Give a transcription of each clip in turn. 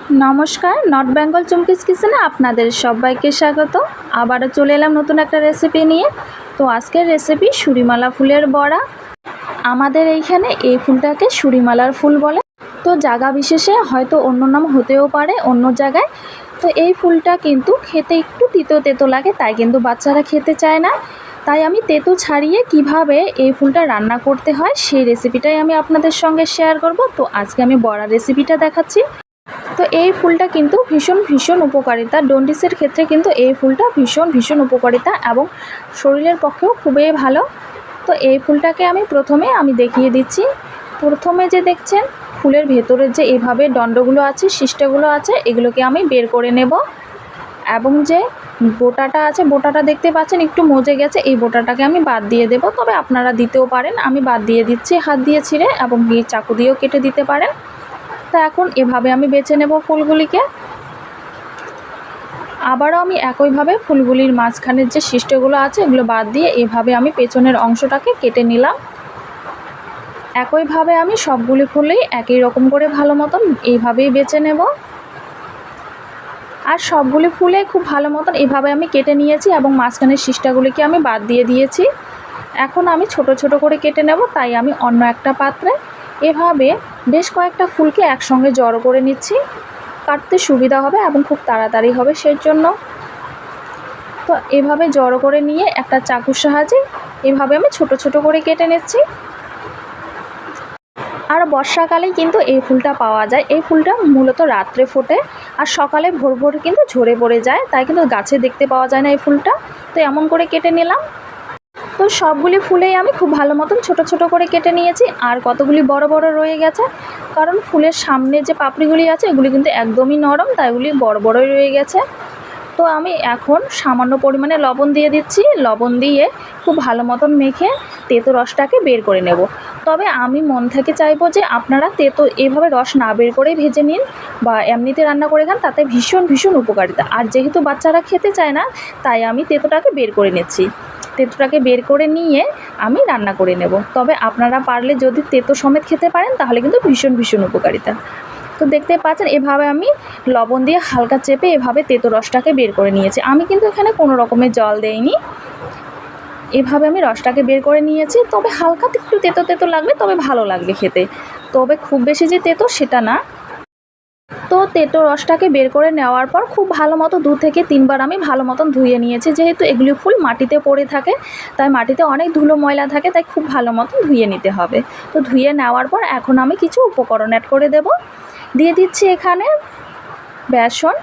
নমস্কার, নর্থ বেঙ্গল চুমকিস কিচেনে আপনাদের সবাইকে স্বাগত। আবারও চলে এলাম নতুন একটা রেসিপি নিয়ে। তো আজকের রেসিপি সুরিমালা ফুলের বড়া। আমাদের এইখানে এই ফুলটাকে সুরিমালার ফুল বলে। তো জায়গা বিশেষে হয়তো অন্য নাম হতেও পারে অন্য জায়গায়। তো এই ফুলটা কিন্তু খেতে একটু তিতো তেতো লাগে, তাই কিন্তু বাচ্চারা খেতে চায় না। তাই আমি তেতো ছাড়িয়ে কিভাবে এই ফুলটা রান্না করতে হয় সেই রেসিপিটাই আমি আপনাদের সঙ্গে শেয়ার করব। তো আজকে আমি বড়া রেসিপিটা দেখাচ্ছি। তো এই ফুলটা কিন্তু ভীষণ উপকারিতা, জন্ডিসের ক্ষেত্রে কিন্তু এই ফুলটা ভীষণ উপকারিতা এবং শরীরের পক্ষেও খুবই ভালো। তো এই ফুলটাকে আমি প্রথমে দেখিয়ে দিচ্ছি। প্রথমে যে দেখছেন ফুলের ভেতরের যে এভাবে দণ্ডগুলো আছে, শিষ্টাগুলো আছে, এগুলোকে আমি বের করে নেব। এবং যে বোটাটা আছে, বোটাটা দেখতে পাচ্ছেন একটু মজে গেছে, এই বোটাটাকে আমি বাদ দিয়ে দেব। তবে আপনারা দিতেও পারেন, আমি বাদ দিয়ে দিচ্ছি হাত দিয়ে ছিঁড়ে, এবং চাকু দিয়েও কেটে দিতে পারেন। তো এখন এভাবে আমি বেছে নেব ফুলগুলিকে। আবারও আমি একইভাবে ফুলগুলির মাঝখানের যে শিষ্টগুলো আছে এগুলো বাদ দিয়ে এভাবে আমি পেছনের অংশটাকে কেটে নিলাম। একইভাবে আমি সবগুলি ফুলেই একই রকম করে ভালো মতন এইভাবেই বেছে নেব। আর সবগুলি ফুলে খুব ভালো মতন এভাবে আমি কেটে নিয়েছি এবং মাঝখানের শিষ্টাগুলিকে আমি বাদ দিয়ে দিয়েছি। এখন আমি ছোট ছোট করে কেটে নেব, তাই আমি অন্য একটা পাত্রে এভাবে বেশ কয়েকটা ফুলকে একসঙ্গে জড়ো করে নিচ্ছি। কাটতে সুবিধা হবে এবং খুব তাড়াতাড়ি হবে সেই জন্য। তো এভাবে জড়ো করে নিয়ে একটা চাকুর সাহায্যে এভাবে আমি ছোট ছোট করে কেটে নিচ্ছি। আর বর্ষাকালেই কিন্তু এই ফুলটা পাওয়া যায়। এই ফুলটা মূলত রাত্রে ফোটে আর সকালে ভোর ভোর কিন্তু ঝরে পড়ে যায়, তাই কিন্তু গাছে দেখতে পাওয়া যায় না এই ফুলটা। তো এমন করে কেটে নিলাম। তো সবগুলি ফুলেই আমি খুব ভালো মতন ছোট ছোট করে কেটে নিয়েছি। আর কতগুলি বড় বড় রয়ে গেছে, কারণ ফুলের সামনে যে পাপড়িগুলি আছে এগুলি কিন্তু একদমই নরম, তাই এগুলি বড় বড়ই রয়ে গেছে। তো আমি এখন সামান্য পরিমাণে লবণ দিয়ে দিচ্ছি। লবণ দিয়ে খুব ভালো মতন মেখে তেতো রসটাকে বের করে নেব। তবে আমি মন থেকে চাইবো যে আপনারা তেতো এভাবে রস না বের করেই ভেজে নিন বা এমনিতে রান্না করে খান, তাতে ভীষণ উপকারিতা। আর যেহেতু বাচ্চারা খেতে চায় না, তাই আমি তেতোটাকে বের করে নিচ্ছি। তেঁতোটাকে বের করে নিয়ে আমি রান্না করে নেব। তবে আপনারা পারলে যদি তেঁতো সমেত খেতে পারেন তাহলে কিন্তু ভীষণ উপকারিতা। তো দেখতে পাচ্ছেন এভাবে আমি লবণ দিয়ে হালকা চেপে এভাবে তেঁতো রসটাকে বের করে নিয়েছি। আমি কিন্তু এখানে কোনো রকমের জল দেইনি, এভাবে আমি রসটাকে বের করে নিয়েছি। তবে হালকা একটু তেঁতো তেঁতো লাগবে, তবে ভালো লাগবে খেতে। তবে খুব বেশি যে তেঁতো সেটা না। তো তেঁতো রসটাকে বের করে নেওয়ার পর খুব ভালো মতো 2 থেকে 3 বার আমি ভালো মতন ধুয়ে নিয়েছি। যেহেতু এগুলি ফুল মাটিতে পড়ে থাকে, তাই মাটিতে অনেক ধুলো ময়লা থাকে, তাই খুব ভালো মতন ধুয়ে নিতে হবে। তো ধুয়ে নেওয়ার পর এখন আমি কিছু উপকরণ অ্যাড করে দেব। দিয়ে দিচ্ছি এখানে বেসন,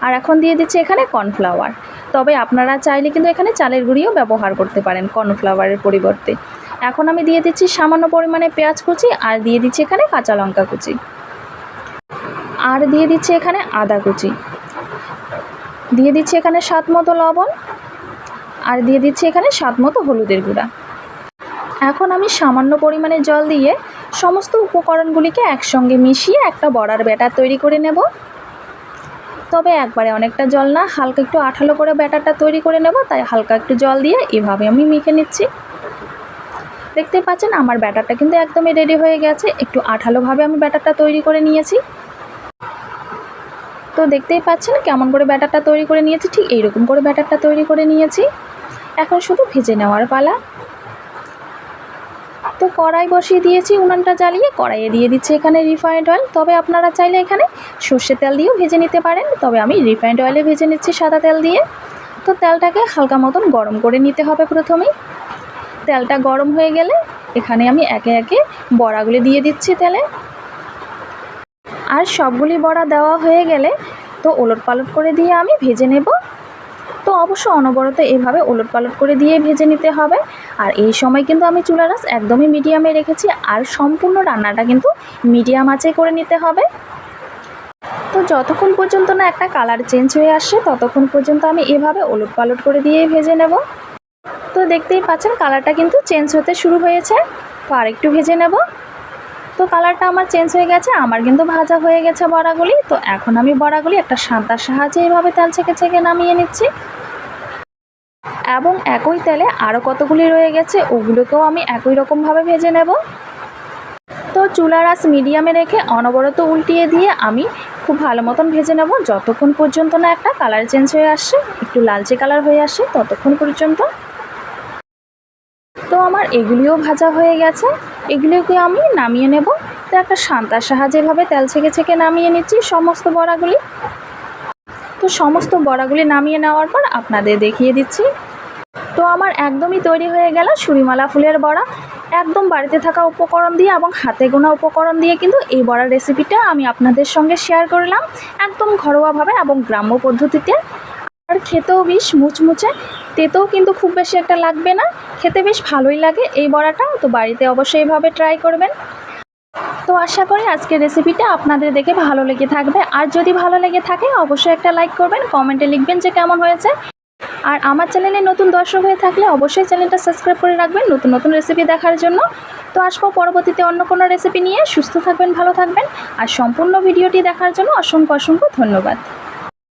আর এখন দিয়ে দিচ্ছি এখানে কর্নফ্লাওয়ার। তবে আপনারা চাইলে কিন্তু এখানে চালের গুঁড়িও ব্যবহার করতে পারেন কর্নফ্লাওয়ারের পরিবর্তে। এখন আমি দিয়ে দিচ্ছি সামান্য পরিমাণে পেঁয়াজ কুচি, আর দিয়ে দিচ্ছি এখানে কাঁচা লঙ্কা কুচি, আর দিয়ে দিচ্ছি এখানে আদা কুচি, দিয়ে দিচ্ছি এখানে স্বাদ মতো লবণ, আর দিয়ে দিচ্ছি এখানে স্বাদ মতো হলুদের গুঁড়া। এখন আমি সামান্য পরিমাণে জল দিয়ে সমস্ত উপকরণগুলিকে একসঙ্গে মিশিয়ে একটা বড়ার ব্যাটার তৈরি করে নেব। তবে একবারে অনেকটা জল না, হালকা একটু আঠালো করে ব্যাটারটা তৈরি করে নেব, তাই হালকা একটু জল দিয়ে এভাবে আমি মেখে নিচ্ছি। দেখতে পাচ্ছেন আমার ব্যাটারটা কিন্তু একদমই রেডি হয়ে গেছে। একটু আঠালোভাবে আমি ব্যাটারটা তৈরি করে নিয়েছি। তো দেখতেই পাচ্ছেন কেমন করে ব্যাটারটা তৈরি করে নিয়েছি, ঠিক এইরকম করে ব্যাটারটা তৈরি করে নিয়েছি। এখন শুধু ভেজে নেওয়ার পালা। তো কড়াই বসিয়ে দিয়েছি, উনানটা জ্বালিয়ে কড়াইয়ে দিয়ে দিচ্ছি এখানে রিফাইন্ড অয়েল। তবে আপনারা চাইলে এখানে সর্ষের তেল দিয়েও ভেজে নিতে পারেন, তবে আমি রিফাইন্ড অয়েলে ভেজে নিচ্ছি সাদা তেল দিয়ে। তো তেলটাকে হালকা মতন গরম করে নিতে হবে প্রথমেই। তেলটা গরম হয়ে গেলে এখানে আমি একে একে বড়াগুলি দিয়ে দিচ্ছি তেলে। আর সবগুলি বড়া দেওয়া হয়ে গেলে তো ওলটপালট করে দিয়ে আমি ভেজে নেব। তো অবশ্য অনবরত এভাবে ওলটপালট করে দিয়ে ভেজে নিতে হবে। আর এই সময় কিন্তু আমি চুলার আঁচ একদমই মিডিয়ামে রেখেছি, আর সম্পূর্ণ রান্নাটা কিন্তু মিডিয়াম আঁচে করে নিতে হবে। তো যতক্ষণ পর্যন্ত না একটা কালার চেঞ্জ হয়ে আসে ততক্ষণ পর্যন্ত আমি এভাবে ওলটপালট করে দিয়ে ভেজে নেব। তো দেখতেই পাচ্ছেন কালারটা কিন্তু চেঞ্জ হতে শুরু হয়েছে। তো আরেকটু ভেজে নেব। তো কালারটা আমার চেঞ্জ হয়ে গেছে, আমার কিন্তু ভাজা হয়ে গেছে বড়াগুলি। তো এখন আমি বড়াগুলি একটা সাঁতার সাহায্যে এভাবে তেল ছেঁকে নামিয়ে নিচ্ছি। এবং একই তেলে আরও কতগুলি রয়ে গেছে ওগুলোকেও আমি একই রকমভাবে ভেজে নেব। তো চুলার আঁচ মিডিয়ামে রেখে অনবরত উল্টিয়ে দিয়ে আমি খুব ভালো মতন ভেজে নেব, যতক্ষণ পর্যন্ত না একটা কালার চেঞ্জ হয়ে আসছে, একটু লালচে কালার হয়ে আসে ততক্ষণ পর্যন্ত। তো আমার এগুলিও ভাজা হয়ে গেছে, এগুলিকে আমি নামিয়ে নেব। তো একটা সান্তার সাহায্যে এভাবে তেল ছেঁকে ছেঁকে নামিয়ে নিচ্ছি সমস্ত বড়াগুলি। তো সমস্ত বড়াগুলি নামিয়ে নেওয়ার পর আপনাদের দেখিয়ে দিচ্ছি। তো আমার একদমই তৈরি হয়ে গেল সুরিমালা ফুলের বড়া। একদম বাড়িতে থাকা উপকরণ দিয়ে এবং হাতে গোনা উপকরণ দিয়ে কিন্তু এই বড়ার রেসিপিটা আমি আপনাদের সঙ্গে শেয়ার করলাম, একদম ঘরোয়াভাবে এবং গ্রাম্য পদ্ধতিতে। আর খেতেও বেশ মুচমুচে, তেতেও কিন্তু খুব বেশি একটা লাগবে না, খেতে বেশ ভালোই লাগে এই বড়াটা। তো বাড়িতে অবশ্যই এইভাবে ট্রাই করবেন। তো আশা করি আজকের রেসিপিটা আপনাদের দেখে ভালো লেগে থাকবে। আর যদি ভালো লেগে থাকে অবশ্যই একটা লাইক করবেন, কমেন্টে লিখবেন যে কেমন হয়েছে। আর আমার চ্যানেলে নতুন দর্শক হয়ে থাকলে অবশ্যই চ্যানেলটা সাবস্ক্রাইব করে রাখবেন নতুন নতুন রেসিপি দেখার জন্য। তো আসবো পরবর্তীতে অন্য কোনো রেসিপি নিয়ে। সুস্থ থাকবেন, ভালো থাকবেন। আর সম্পূর্ণ ভিডিওটি দেখার জন্য অসংখ্য অসংখ্য ধন্যবাদ।